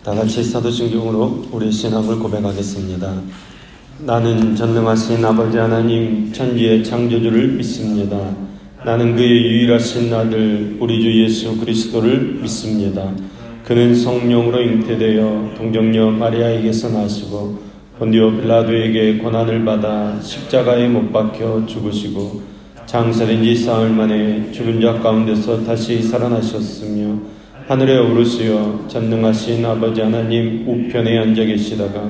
다 같이 사도신경으로 우리 신앙을 고백하겠습니다. 나는 전능하신 아버지 하나님 천지의 창조주를 믿습니다. 나는 그의 유일하신 아들 우리 주 예수 그리스도를 믿습니다. 그는 성령으로 잉태되어 동정녀 마리아에게서 나시고 본디오 빌라도에게 고난을 받아 십자가에 못 박혀 죽으시고 장사된 지 사흘 만에 죽은 자 가운데서 다시 살아나셨으며 하늘에 오르시어 전능하신 아버지 하나님 우편에 앉아 계시다가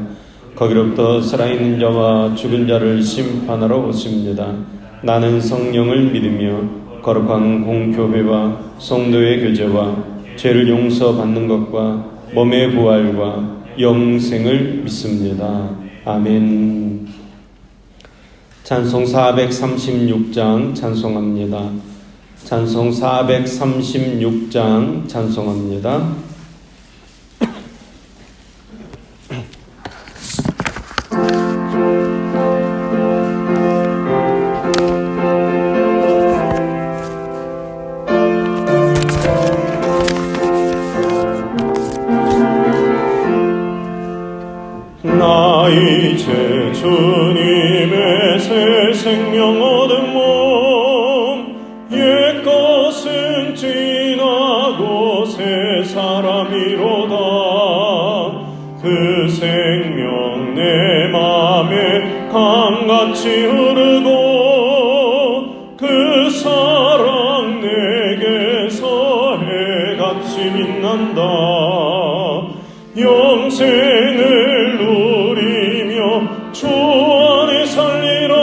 거기로부터 살아있는 자와 죽은 자를 심판하러 오십니다. 나는 성령을 믿으며 거룩한 공교회와 성도의 교제와 죄를 용서받는 것과 몸의 부활과 영생을 믿습니다. 아멘. 찬송 436장 찬송합니다. 찬송 436장 찬송합니다. 나 이제 주님의 새 생명 얻은 몸 옛것은 지나고 새 사람이로다. 그 생명 내 맘에 강같이 흐르고 그 사랑 내게서 해같이 빛난다. 영생을 누리며 주 안에 살리라.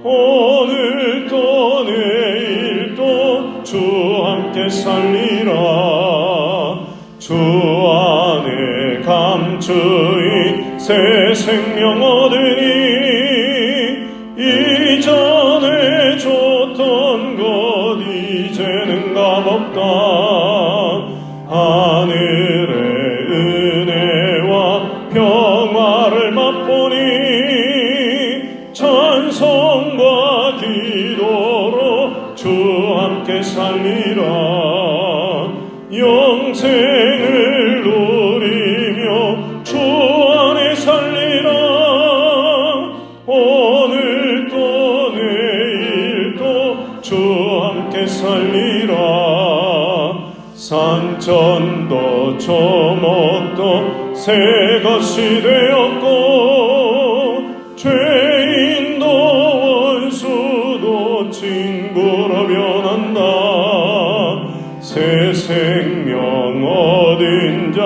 오늘도 내일도 주 함께 살리라. 주 안에 감추인 새 생명 얻으니 이전에 줬던 것 이제는 값없다. 하늘의 은혜와 평화를 맛보니 찬송과 기도로 주 함께 살리라. 영생을 누리며 주 안에 살리라. 오늘도 내일도 주 함께 살리라. 산천도 조목도 새 것이 되었고 죄인도 원수도 친구로 변한다. 새 생명 얻은 자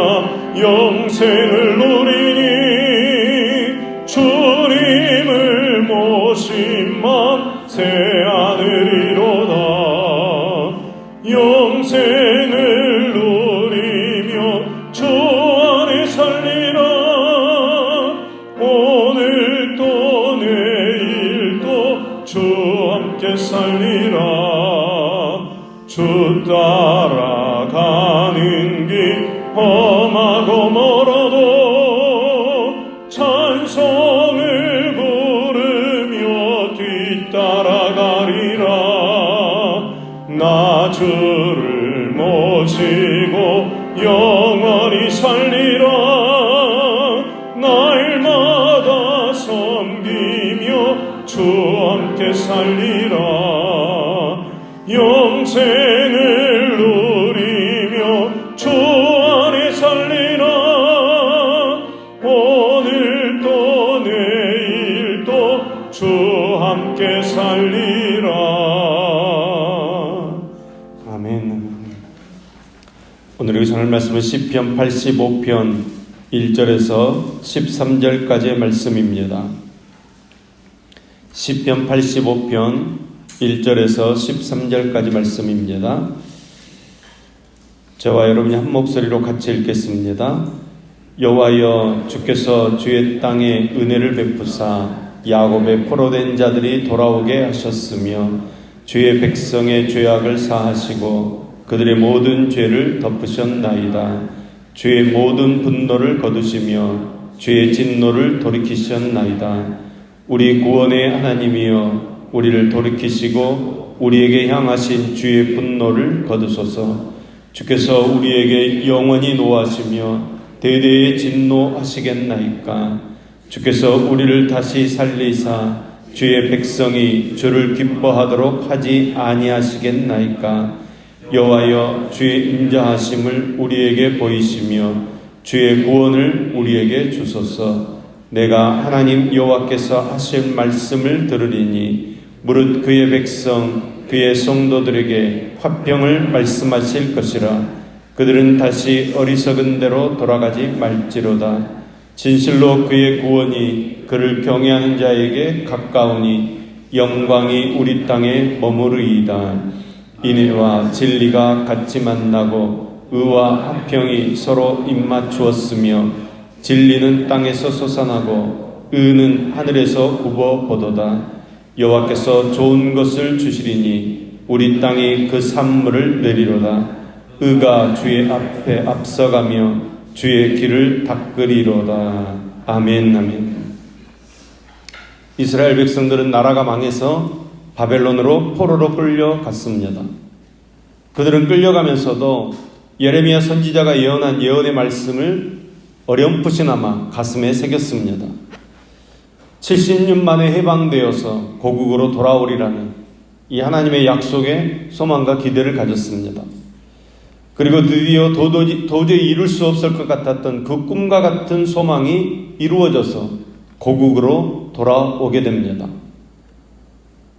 영생을 누리니 주님을 모신 맘 새 하늘이로다. 영생을 누리며 주 안에 살리라. 오늘도 내일도 주 함께 살리라. 주 따라가는 길 험하고 멀어도 찬송을 부르며 뒤따라가리라. 나 주를 모시고 영원히 살리라. 날마다 섬기며 주 함께 살리라. 영생을 누리며 주 안에 살리라. 오늘도 내일도 주 함께 살리라. 오늘 여기서 하는 말씀은 시편 85편 1절에서 13절까지의 말씀입니다. 시편 85편 1절에서 13절까지 말씀입니다. 저와 여러분이 한 목소리로 같이 읽겠습니다. 여호와여, 주께서 주의 땅에 은혜를 베푸사 야곱의 포로된 자들이 돌아오게 하셨으며 주의 백성의 죄악을 사하시고 그들의 모든 죄를 덮으셨나이다. 주의 모든 분노를 거두시며 주의 진노를 돌이키셨나이다. 우리 구원의 하나님이여, 우리를 돌이키시고 우리에게 향하신 주의 분노를 거두소서. 주께서 우리에게 영원히 노하시며 대대에 진노하시겠나이까. 주께서 우리를 다시 살리사 주의 백성이 주를 기뻐하도록 하지 아니하시겠나이까. 여호와여, 주의 인자하심을 우리에게 보이시며 주의 구원을 우리에게 주소서. 내가 하나님 여호와께서 하실 말씀을 들으리니 무릇 그의 백성 그의 성도들에게 화평을 말씀하실 것이라. 그들은 다시 어리석은 대로 돌아가지 말지로다. 진실로 그의 구원이 그를 경외하는 자에게 가까우니 영광이 우리 땅에 머무르이다. 인애와 진리가 같이 만나고 의와 화평이 서로 입맞추었으며 진리는 땅에서 솟아나고 의는 하늘에서 굽어보도다. 여호와께서 좋은 것을 주시리니 우리 땅이 그 산물을 내리로다. 의가 주의 앞에 앞서가며 주의 길을 닦으리로다. 아멘, 아멘. 이스라엘 백성들은 나라가 망해서 바벨론으로 포로로 끌려갔습니다. 그들은 끌려가면서도 예레미야 선지자가 예언한 예언의 말씀을 어렴풋이나마 가슴에 새겼습니다. 70년 만에 해방되어서 고국으로 돌아오리라는 이 하나님의 약속에 소망과 기대를 가졌습니다. 그리고 드디어 도저히 이룰 수 없을 것 같았던 그 꿈과 같은 소망이 이루어져서 고국으로 돌아오게 됩니다.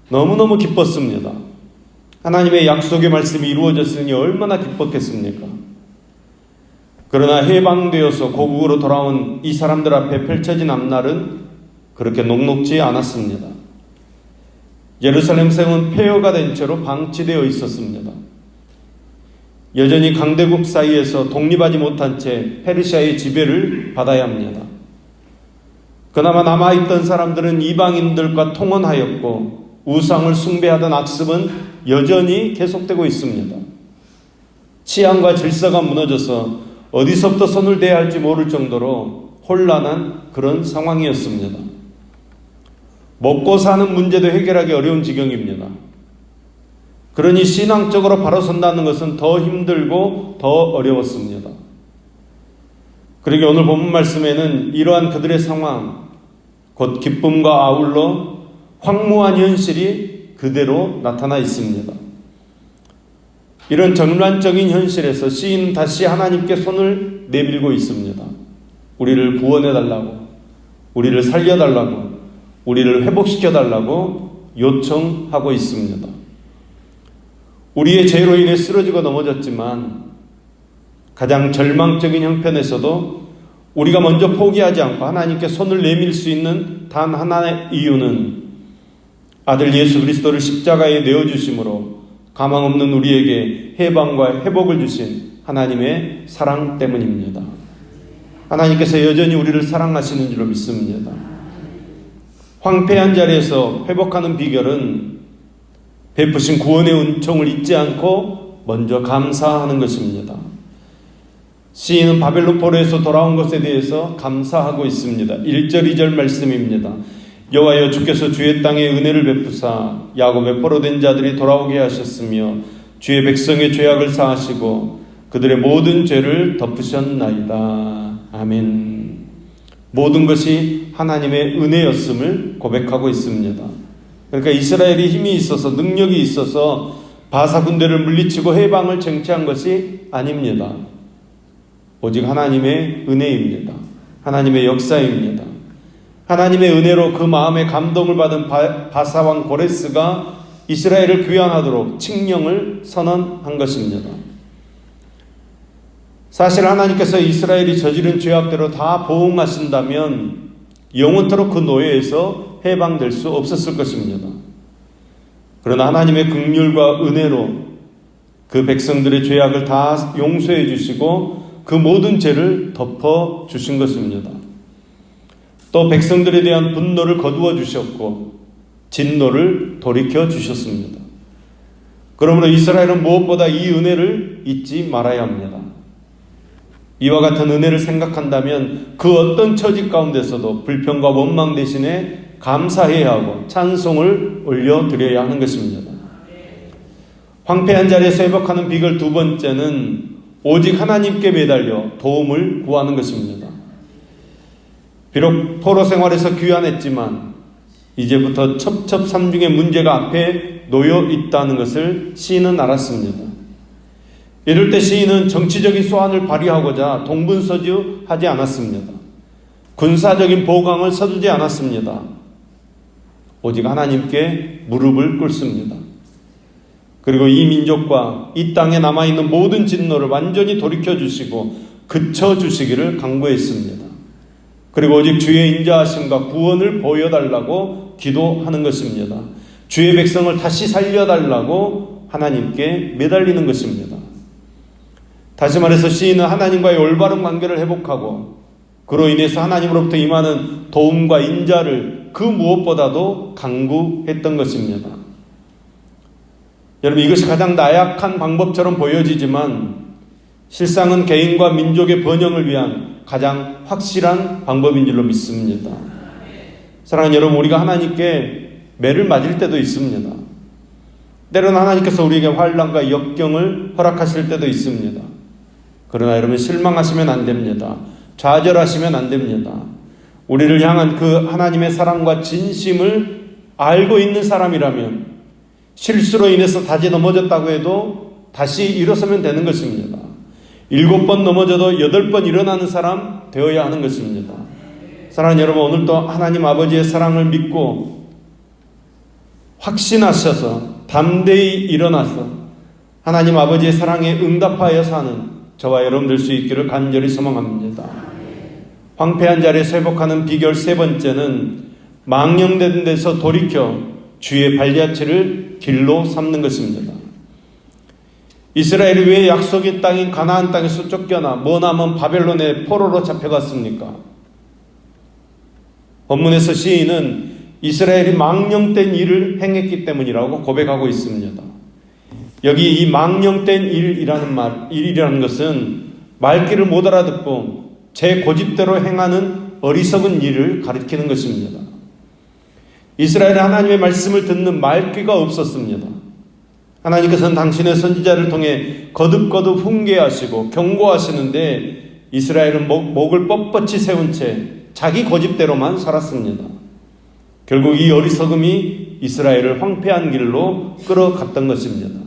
너무너무 기뻤습니다. 하나님의 약속의 말씀이 이루어졌으니 얼마나 기뻤겠습니까? 그러나 해방되어서 고국으로 돌아온 이 사람들 앞에 펼쳐진 앞날은 그렇게 녹록지 않았습니다. 예루살렘 성은 폐허가 된 채로 방치되어 있었습니다. 여전히 강대국 사이에서 독립하지 못한 채 페르시아의 지배를 받아야 합니다. 그나마 남아있던 사람들은 이방인들과 통혼하였고 우상을 숭배하던 악습은 여전히 계속되고 있습니다. 치안과 질서가 무너져서 어디서부터 손을 대야 할지 모를 정도로 혼란한 그런 상황이었습니다. 먹고 사는 문제도 해결하기 어려운 지경입니다. 그러니 신앙적으로 바로 선다는 것은 더 힘들고 더 어려웠습니다. 그러게 오늘 본문 말씀에는 이러한 그들의 상황, 곧 기쁨과 아울러 황무한 현실이 그대로 나타나 있습니다. 이런 전란적인 현실에서 시인은 다시 하나님께 손을 내밀고 있습니다. 우리를 구원해달라고, 우리를 살려달라고, 우리를 회복시켜달라고 요청하고 있습니다. 우리의 죄로 인해 쓰러지고 넘어졌지만 가장 절망적인 형편에서도 우리가 먼저 포기하지 않고 하나님께 손을 내밀 수 있는 단 하나의 이유는 아들 예수 그리스도를 십자가에 내어주심으로 가망 없는 우리에게 해방과 회복을 주신 하나님의 사랑 때문입니다. 하나님께서 여전히 우리를 사랑하시는 줄로 믿습니다. 황폐한 자리에서 회복하는 비결은 베푸신 구원의 은총을 잊지 않고 먼저 감사하는 것입니다. 시인은 바벨론 포로에서 돌아온 것에 대해서 감사하고 있습니다. 1절 2절 말씀입니다. 여호와여, 주께서 주의 땅에 은혜를 베푸사 야곱의 포로된 자들이 돌아오게 하셨으며 주의 백성의 죄악을 사하시고 그들의 모든 죄를 덮으셨나이다. 아멘. 모든 것이 하나님의 은혜였음을 고백하고 있습니다. 그러니까 이스라엘이 힘이 있어서 능력이 있어서 바사 군대를 물리치고 해방을 쟁취한 것이 아닙니다. 오직 하나님의 은혜입니다. 하나님의 역사입니다. 하나님의 은혜로 그 마음에 감동을 받은 바사왕 고레스가 이스라엘을 귀환하도록 칙령을 선언한 것입니다. 사실 하나님께서 이스라엘이 저지른 죄악대로 다 보응하신다면 영원토록 그 노예에서 해방될 수 없었을 것입니다. 그러나 하나님의 긍휼과 은혜로 그 백성들의 죄악을 다 용서해 주시고 그 모든 죄를 덮어 주신 것입니다. 또 백성들에 대한 분노를 거두어 주셨고 진노를 돌이켜 주셨습니다. 그러므로 이스라엘은 무엇보다 이 은혜를 잊지 말아야 합니다. 이와 같은 은혜를 생각한다면 그 어떤 처지 가운데서도 불평과 원망 대신에 감사해야 하고 찬송을 올려드려야 하는 것입니다. 황폐한 자리에서 회복하는 비결 두 번째는 오직 하나님께 매달려 도움을 구하는 것입니다. 비록 포로 생활에서 귀환했지만 이제부터 첩첩산중의 문제가 앞에 놓여 있다는 것을 시인은 알았습니다. 이럴 때 시인은 정치적인 소환을 발휘하고자 동분서주하지 않았습니다. 군사적인 보강을 서두지 않았습니다. 오직 하나님께 무릎을 꿇습니다. 그리고 이 민족과 이 땅에 남아있는 모든 진노를 완전히 돌이켜주시고 그쳐주시기를 간구했습니다. 그리고 오직 주의 인자하심과 구원을 보여달라고 기도하는 것입니다. 주의 백성을 다시 살려달라고 하나님께 매달리는 것입니다. 다시 말해서 시인은 하나님과의 올바른 관계를 회복하고 그로 인해서 하나님으로부터 임하는 도움과 인자를 그 무엇보다도 간구했던 것입니다. 여러분, 이것이 가장 나약한 방법처럼 보여지지만 실상은 개인과 민족의 번영을 위한 가장 확실한 방법인 줄로 믿습니다. 사랑하는 여러분, 우리가 하나님께 매를 맞을 때도 있습니다. 때로는 하나님께서 우리에게 환난과 역경을 허락하실 때도 있습니다. 그러나 여러분, 실망하시면 안 됩니다. 좌절하시면 안 됩니다. 우리를 향한 그 하나님의 사랑과 진심을 알고 있는 사람이라면 실수로 인해서 다시 넘어졌다고 해도 다시 일어서면 되는 것입니다. 7번 넘어져도 8번 일어나는 사람 되어야 하는 것입니다. 사랑하는 여러분, 오늘도 하나님 아버지의 사랑을 믿고 확신하셔서 담대히 일어나서 하나님 아버지의 사랑에 응답하여 사는 저와 여러분 될 수 있기를 간절히 소망합니다. 황폐한 자리에서 회복하는 비결 세 번째는 망령된 데서 돌이켜 주의 발자취를 길로 삼는 것입니다. 이스라엘이 왜 약속의 땅인 가나안 땅에서 쫓겨나 머나먼 바벨론의 포로로 잡혀갔습니까? 본문에서 시인은 이스라엘이 망령된 일을 행했기 때문이라고 고백하고 있습니다. 여기 이 망령된 일이라는 것은 말귀를 못 알아듣고 제 고집대로 행하는 어리석은 일을 가리키는 것입니다. 이스라엘은 하나님의 말씀을 듣는 말귀가 없었습니다. 하나님께서는 당신의 선지자를 통해 거듭거듭 훈계하시고 경고하시는데 이스라엘은 목을 뻣뻣이 세운 채 자기 고집대로만 살았습니다. 결국 이 어리석음이 이스라엘을 황폐한 길로 끌어갔던 것입니다.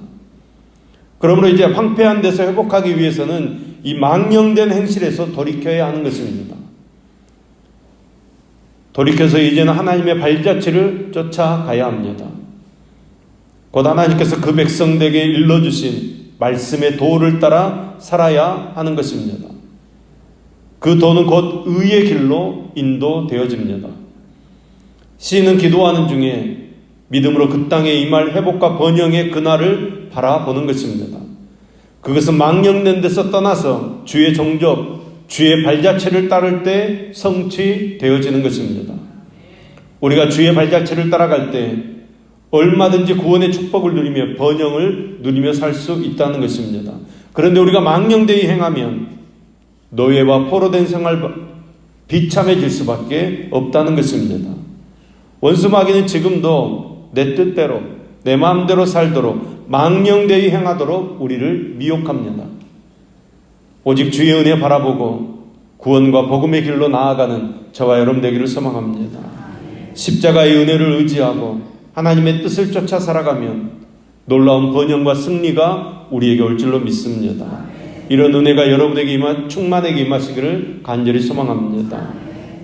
그러므로 이제 황폐한 데서 회복하기 위해서는 이 망령된 행실에서 돌이켜야 하는 것입니다. 돌이켜서 이제는 하나님의 발자취를 쫓아가야 합니다. 곧 하나님께서 그 백성들에게 일러주신 말씀의 도를 따라 살아야 하는 것입니다. 그 도는 곧 의의 길로 인도되어집니다. 시인은 기도하는 중에 믿음으로 그 땅에 임할 회복과 번영의 그날을 바라보는 것입니다. 그것은 망령된 데서 떠나서 주의 정적, 주의 발자취를 따를 때 성취되어지는 것입니다. 우리가 주의 발자취를 따라갈 때 얼마든지 구원의 축복을 누리며 번영을 누리며 살 수 있다는 것입니다. 그런데 우리가 망령되이 행하면 노예와 포로된 생활 비참해질 수밖에 없다는 것입니다. 원수 마귀는 지금도 내 뜻대로 내 마음대로 살도록 망령되이 행하도록 우리를 미혹합니다. 오직 주의 은혜 바라보고 구원과 복음의 길로 나아가는 저와 여러분 되기를 소망합니다. 십자가의 은혜를 의지하고 하나님의 뜻을 쫓아 살아가면 놀라운 번영과 승리가 우리에게 올 줄로 믿습니다. 이런 은혜가 여러분에게 충만하게 임하시기를 간절히 소망합니다.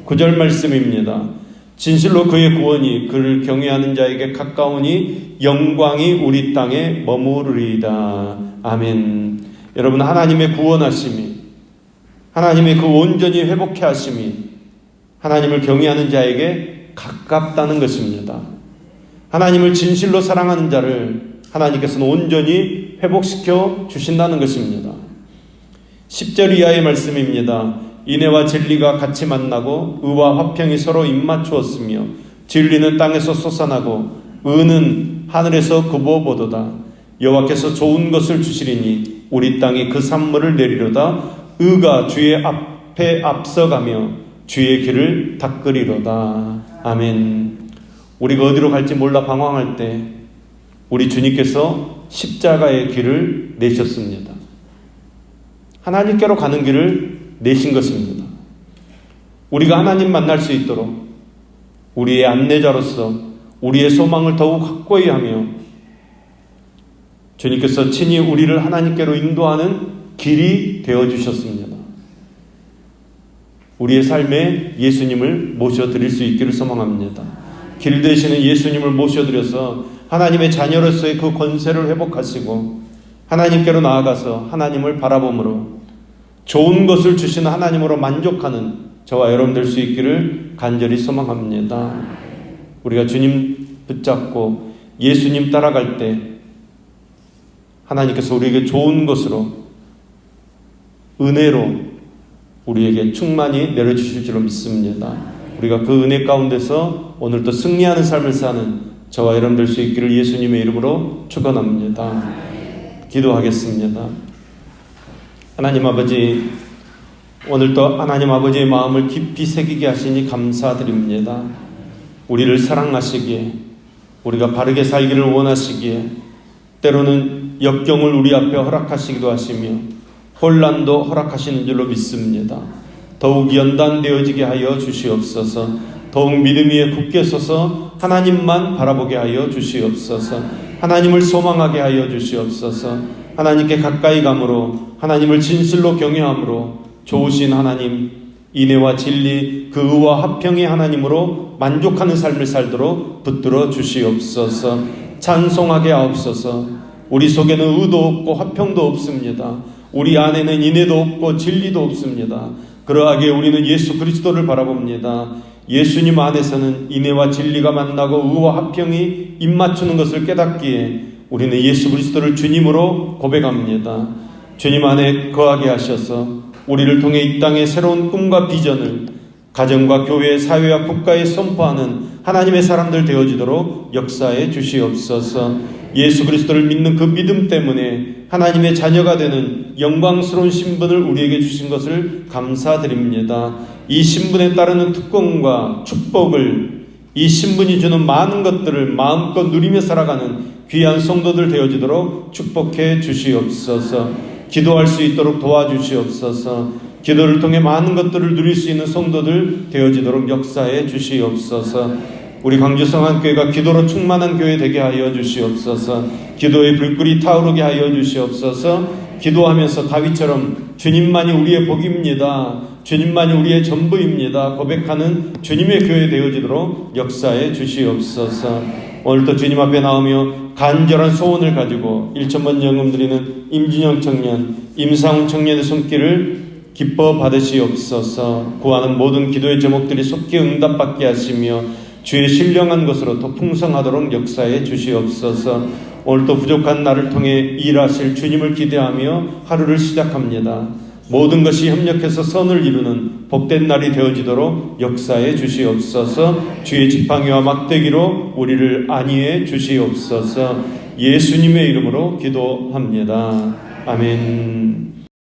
9절 말씀입니다. 진실로 그의 구원이 그를 경외하는 자에게 가까우니 영광이 우리 땅에 머무르리이다. 아멘. 여러분, 하나님의 구원하심이, 하나님의 그 온전히 회복해 하심이 하나님을 경외하는 자에게 가깝다는 것입니다. 하나님을 진실로 사랑하는 자를 하나님께서는 온전히 회복시켜 주신다는 것입니다. 10절 이하의 말씀입니다. 인애와 진리가 같이 만나고 의와 화평이 서로 입맞추었으며 진리는 땅에서 솟아나고 의는 하늘에서 굽어보도다. 여호와께서 좋은 것을 주시리니 우리 땅이 그 산물을 내리로다. 의가 주의 앞에 앞서가며 주의 길을 닦으리로다. 아멘. 우리가 어디로 갈지 몰라 방황할 때 우리 주님께서 십자가의 길을 내셨습니다. 하나님께로 가는 길을 내신 것입니다. 우리가 하나님 만날 수 있도록 우리의 안내자로서 우리의 소망을 더욱 확고히 하며 주님께서 친히 우리를 하나님께로 인도하는 길이 되어주셨습니다. 우리의 삶에 예수님을 모셔드릴 수 있기를 소망합니다. 길 되시는 예수님을 모셔드려서 하나님의 자녀로서의 그 권세를 회복하시고 하나님께로 나아가서 하나님을 바라봄으로 좋은 것을 주시는 하나님으로 만족하는 저와 여러분 될 수 있기를 간절히 소망합니다. 우리가 주님 붙잡고 예수님 따라갈 때 하나님께서 우리에게 좋은 것으로 은혜로 우리에게 충만히 내려주실 줄로 믿습니다. 우리가 그 은혜 가운데서 오늘도 승리하는 삶을 사는 저와 여러분 될 수 있기를 예수님의 이름으로 축원합니다. 기도하겠습니다. 하나님 아버지, 오늘도 하나님 아버지의 마음을 깊이 새기게 하시니 감사드립니다. 우리를 사랑하시기에, 우리가 바르게 살기를 원하시기에, 때로는 역경을 우리 앞에 허락하시기도 하시며 혼란도 허락하시는 줄로 믿습니다. 더욱 연단되어지게 하여 주시옵소서. 더욱 믿음 위에 굳게 서서 하나님만 바라보게 하여 주시옵소서. 하나님을 소망하게 하여 주시옵소서. 하나님께 가까이 감으로, 하나님을 진실로 경외함으로 좋으신 하나님, 인애와 진리, 그 의와 화평의 하나님으로 만족하는 삶을 살도록 붙들어 주시옵소서. 찬송하게 하옵소서. 우리 속에는 의도 없고 화평도 없습니다. 우리 안에는 인애도 없고 진리도 없습니다. 그러하기에 우리는 예수 그리스도를 바라봅니다. 예수님 안에서는 인애와 진리가 만나고 의와 화평이 입맞추는 것을 깨닫기에 우리는 예수 그리스도를 주님으로 고백합니다. 주님 안에 거하게 하셔서 우리를 통해 이 땅의 새로운 꿈과 비전을 가정과 교회, 사회와 국가에 선포하는 하나님의 사람들 되어지도록 역사해 주시옵소서. 예수 그리스도를 믿는 그 믿음 때문에 하나님의 자녀가 되는 영광스러운 신분을 우리에게 주신 것을 감사드립니다. 이 신분에 따르는 특권과 축복을, 이 신분이 주는 많은 것들을 마음껏 누리며 살아가는 귀한 성도들 되어지도록 축복해 주시옵소서. 기도할 수 있도록 도와주시옵소서. 기도를 통해 많은 것들을 누릴 수 있는 성도들 되어지도록 역사해 주시옵소서. 우리 광주성한교회가 기도로 충만한 교회 되게 하여 주시옵소서. 기도의 불길이 타오르게 하여 주시옵소서. 기도하면서 다윗처럼 주님만이 우리의 복입니다, 주님만이 우리의 전부입니다 고백하는 주님의 교회 되어지도록 역사해 주시옵소서. 오늘도 주님 앞에 나오며 간절한 소원을 가지고 1,000번 영금 드리는 임진영 청년, 임상훈 청년의 손길을 기뻐 받으시옵소서. 구하는 모든 기도의 제목들이 속히 응답받게 하시며 주의 신령한 것으로 더 풍성하도록 역사해 주시옵소서. 오늘도 부족한 나를 통해 일하실 주님을 기대하며 하루를 시작합니다. 모든 것이 협력해서 선을 이루는 복된 날이 되어지도록 역사해 주시옵소서. 주의 지팡이와 막대기로 우리를 안위해 주시옵소서. 예수님의 이름으로 기도합니다. 아멘.